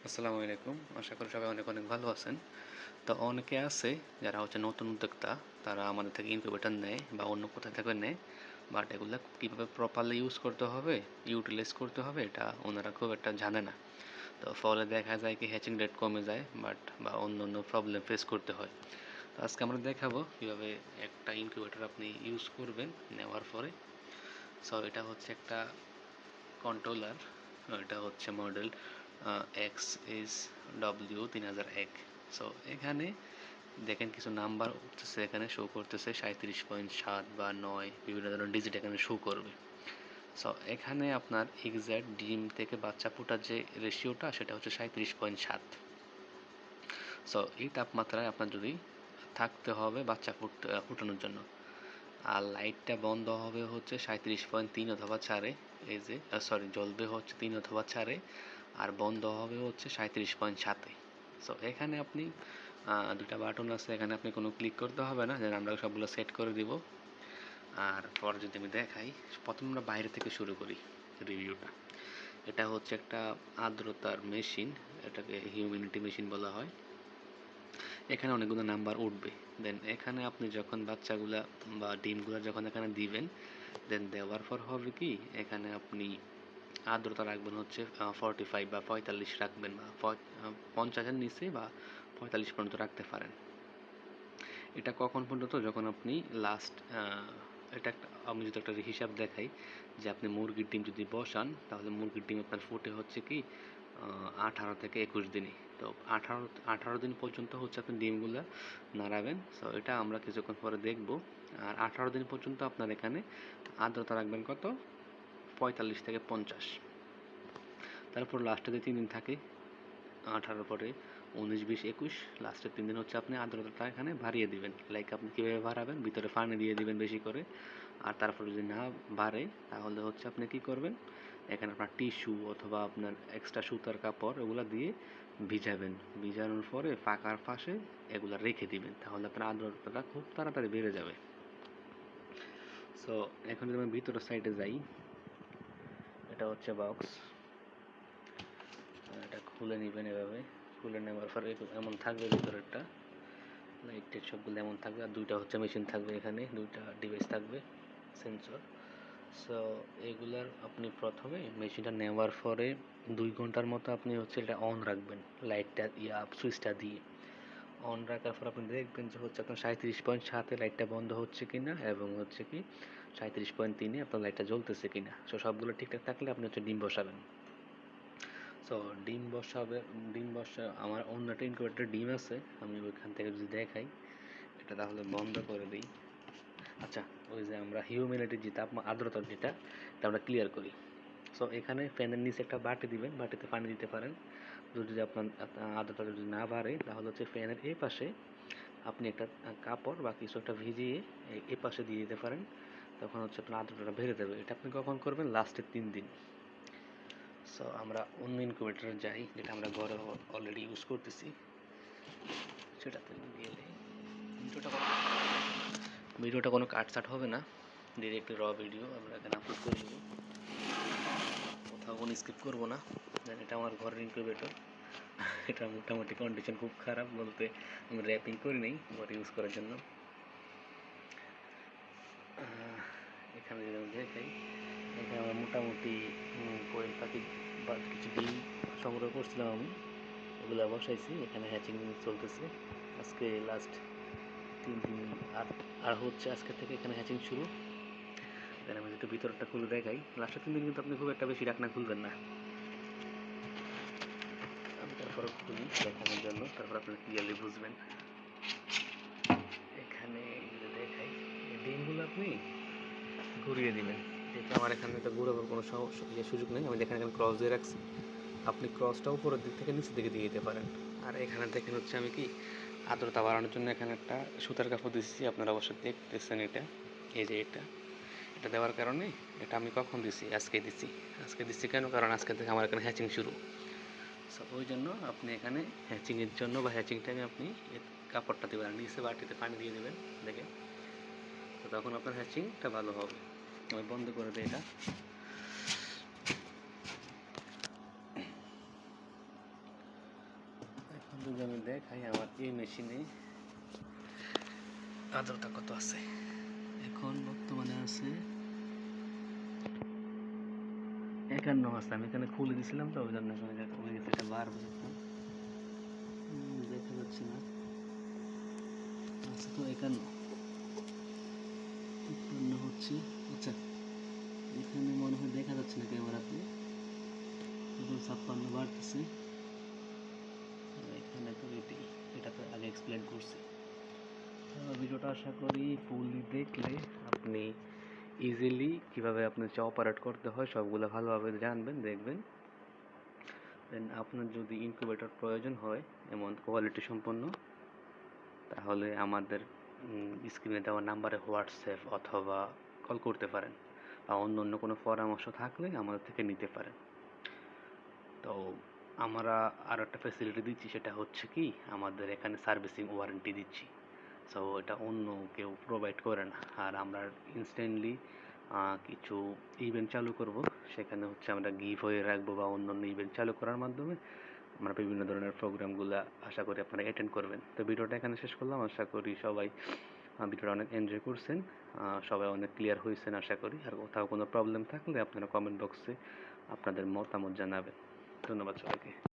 আসসালামু আলাইকুম। আশা করি সবাই অনেক অনেক ভালো আছেন। তো অনেকে আছে যারা হচ্ছে নতুন উদ্যোক্তা, তারা আমাদের থেকে ইনকিউবেটর নেয় বা অন্য কোথাও থেকে নেয়। বাট এগুলা কীভাবে প্রপারলি ইউজ করতে হবে, ইউটিলাইজ করতে হবে এটা ওনারা খুব একটা জানে না। তো ফলে দেখা যায় কি হ্যাচিং রেট কমে যায় বা অন্য প্রবলেম ফেস করতে হয়। তো আজকে আমরা দেখাবো কীভাবে একটা ইনকিউবেটর আপনি ইউজ করবেন নেওয়ার পরে। সো এটা হচ্ছে একটা কন্ট্রোলার, এটা হচ্ছে মডেল XSW3001। সো এখানে দেখেন কিছু নাম্বার উঠতেছে, এখানে শো করতেছে 37.7 বা 9, বিভিন্ন ধরনের ডিজিট এখানে শো করবে। সো এখানে আপনার এক্স্যাক্ট ডিম থেকে বাচ্চা ফোটার যে রেশিওটা সেটা হচ্ছে 37.7। সো এই তাপমাত্রায় আপনার যদি থাকতে হবে বাচ্চা ফুটানোর জন্য। আর লাইটটা বন্ধ হবে হচ্ছে 37.3 অথবা 4-এ, এই যে জ্বলবে হচ্ছে 3 অথবা 4-এ, আর বন্ধ হবে হচ্ছে 37.7-এ। সো এখানে আপনি দুটা বাটন আছে, এখানে আপনি কোনো ক্লিক করতে হবে না, যেন আমরা সবগুলো সেট করে দিব। আর পরে যদি আমি দেখাই, প্রথমে আমরা বাইরে থেকে শুরু করি রিভিউটা। এটা হচ্ছে একটা আর্দ্রতার মেশিন, এটাকে হিউমিডিটি মেশিন বলা হয়। এখানে অনেকগুলো নাম্বার উঠবে। দেন এখানে আপনি যখন বাচ্চাগুলা বা ডিমগুলা যখন এখানে দিবেন, দেন দেওয়ার পর হবে কি, এখানে আপনি আর্দ্রতা রাখবেন হচ্ছে 45 বা 45 রাখবেন, বা 50-এর নিচে বা 45 পর্যন্ত রাখতে পারেন। এটা কখন পর্যন্ত, যখন আপনি লাস্ট এটা একটা, আমি যদি একটা হিসাব দেখাই, যে আপনি মুরগির ডিম যদি বসান, তাহলে মুরগির ডিম আপনার ফুটে হচ্ছে কি 18 থেকে 21 দিনে। তো 18 দিন পর্যন্ত হচ্ছে আপনি ডিমগুলো নাড়াবেন। সো এটা আমরা কিছুক্ষণ পরে দেখব। আর 18 দিন পর্যন্ত আপনার এখানে আর্দ্রতা রাখবেন কত, 45 থেকে 50। তারপর লাস্টে যে 3 দিন থাকে, 18 পরে 19, 20, 21, লাস্টের 3 দিন হচ্ছে আপনি আর্দ্রতাটা এখানে বাড়িয়ে দিবেন। লাইক আপনি কীভাবে বাড়াবেন, ভিতরে পানি দিয়ে দিবেন বেশি করে। আর তারপর যদি না বাড়ে, তাহলে হচ্ছে আপনি কি করবেন, এখানে আপনার টিস্যু অথবা আপনার এক্সট্রা সুতার কাপড় এগুলো দিয়ে ভিজাবেন। ভিজানোর পরে ফাঁকার পাশে এগুলো রেখে দিবেন, তাহলে আপনার আর্দ্রতাটা খুব তাড়াতাড়ি বেড়ে যাবে। সো এখন যদি আমি ভিতরের সাইডে যাই, এটা হচ্ছে বক্স। এটা খুলে নেবেন এভাবে। খুলে নেওয়ার পরে এমন থাকবে ভিতরেরটা, লাইট টাইট সবগুলো এমন থাকবে। আর দুইটা হচ্ছে মেশিন থাকবে, এখানে দুইটা ডিভাইস থাকবে, সেন্সর। সো এগুলার আপনি প্রথমে মেশিনটা নেওয়ার পরে 2 ঘন্টার মতো আপনি হচ্ছে এটা অন রাখবেন, লাইটটা সুইচটা দিয়ে। অন রাখার পর আপনি দেখবেন যে হচ্ছে আপনার 37.7-এ লাইটটা বন্ধ হচ্ছে কিনা, এবং হচ্ছে কি 37.3-এ আপনার লাইটটা জ্বলতেছে কিনা। সো সবগুলো ঠিকঠাক থাকলে আপনি হচ্ছে ডিম বসাবেন। সো ডিম বসা আমার অন্য একটা ইনকিউবেটরে ডিম আছে, আমি ওইখান থেকে যদি দেখাই, এটা তাহলে বন্ধ করে দিই। আচ্ছা, ওই যে আমরা হিউমিডিটি যে আর্দ্রতা যেটা, এটা আমরা ক্লিয়ার করি। সো এখানে ফ্যানের নিচে একটা বাটি দিবেন, বাটিতে পানি দিতে পারেন। যদি আপনার আর্দ্রতা যদি না বাড়ে, তাহলে হচ্ছে ফ্যানের এই পাশে আপনি একটা কাপড় বা কিছু একটা ভিজিয়ে এই পাশে দিয়ে দিতে পারেন। তখন হচ্ছে আপনার আর্দ্রতাটা বেড়ে যাবে। এটা আপনি কখন করবেন, লাস্টের 3 দিন। সো আমরা অন্য ইনকিউবেটরে যাই, যেটা আমরা ঘরে অলরেডি ইউজ করতেছি, সেটাতে গেলে ভিডিওটা কোনো কাটছাট হবে না, ডিরেক্টলি র ভিডিও আমরা এখানে আপলোড করে দেবো, কোথাও কোনো স্কিপ করবো না। দেন এটা আমার ঘরের ইনকিউবেটর। এটা মোটামুটি কন্ডিশন খুব খারাপ, বলতে আমি র্যাপিং করি নেই ঘরে ইউজ করার জন্য। এখানে যদি আমি দেখাই, এখানে আমরা মোটামুটি কোয়েল পাখি বা কিছু ডিম সংগ্রহ করছিলাম আমি, ওগুলো বসাইছি। এখানে হ্যাচিং চলতেছে আজকে লাস্ট 3 দিন। আর হচ্ছে আজকে থেকে এখানে হ্যাচিং শুরু। দেন আমি একটু ভিতরটা খুলে দেখাই। লাস্টের 3 দিন কিন্তু আপনি খুব একটা বেশি ঢাকনা খুলবেন না, আমি তারপরে খুলি দেখানোর জন্য, তারপর আপনি ক্লিয়ারলি বুঝবেন। এখানে দেখাই, ডিমগুলো আপনি ঘুরিয়ে দিবেন। যেহেতু আমার এখানে তো ঘুরাবার কোনো সুযোগ নেই, আমি দেখেন এখানে ক্রস দিয়ে রাখছি। আপনি ক্রসটা উপরের দিক থেকে নিচের দিকে দিয়ে দিতে পারেন। আর এখানে দেখেন হচ্ছে আমি কি আর্দ্রতা বাড়ানোর জন্য এখানে একটা সুতার কাপড় দিচ্ছি, আপনারা অবশ্যই দেখতেছেন। এটা এই যে এটা দেওয়ার কারণে, এটা আমি কখন দিছি, আজকে দিচ্ছি কেন, কারণ আজকে থেকে আমার এখানে হ্যাচিং শুরু। সো ওই জন্য আপনি এখানে হ্যাচিংয়ের জন্য বা হ্যাচিং টাইমে আপনি কাপড়টা দেবেন, আর নিচে বাটিতে পানি দিয়ে দেবেন দেখে। তো তখন আপনার হ্যাচিংটা ভালো হবে। আমি বন্ধ করে দিই এটা। এখন যদি আমি দেখাই আমার এই মেশিনে আর্দ্রতা কত আছে, এখন বর্তমানে আছে 51 আছে। আমি এখানে খুলে দিয়েছিলাম তো ওই জন্য কমে গেছে, এটা বাড়বে এখন। দেখা যাচ্ছে না, আচ্ছা তো 51 হচ্ছে। আচ্ছা এখানে মনে হয় দেখা যাচ্ছে না ক্যামেরাতে, এখন 56 বাড়তেছে। এখানে তো এটা তো আগে এক্সপ্লেন করছি। ভিডিওটা আশা করি ফুললি দেখলে আপনি ইজিলি কীভাবে আপনার অপারেট করতে হয় সবগুলো ভালোভাবে জানবেন, দেখবেন। দেন আপনার যদি ইনকিউবেটর প্রয়োজন হয় এমন কোয়ালিটি সম্পন্ন, তাহলে আমাদের স্ক্রিনে দেওয়া নাম্বারে হোয়াটসঅ্যাপ অথবা কল করতে পারেন, বা অন্য অন্য কোনো পরামর্শ থাকলে আমাদের থেকে নিতে পারেন। তো আমরা আরও একটা ফ্যাসিলিটি দিচ্ছি, সেটা হচ্ছে কি আমাদের এখানে সার্ভিসিং ওয়ারেন্টি দিচ্ছি। সো এটা অন্য কেউ প্রোভাইড করে না। আর আমরা ইনস্ট্যান্টলি কিছু ইভেন্ট চালু করব, সেখানে হচ্ছে আমরা গিভ হয়ে রাখবো বা অন্য অন্য ইভেন্ট চালু করার মাধ্যমে আমরা বিভিন্ন ধরনের প্রোগ্রামগুলো আশা করি আপনারা অ্যাটেন্ড করবেন। তো ভিডিওটা এখানে শেষ করলাম। আশা করি সবাই ভিডিওটা অনেক এনজয় করছেন, সবাই অনেক ক্লিয়ার হয়েছেন আশা করি। আর কোথাও কোনো প্রবলেম থাকলে আপনারা কমেন্ট বক্সে আপনাদের মতামত জানাবেন। ধন্যবাদ সবাইকে।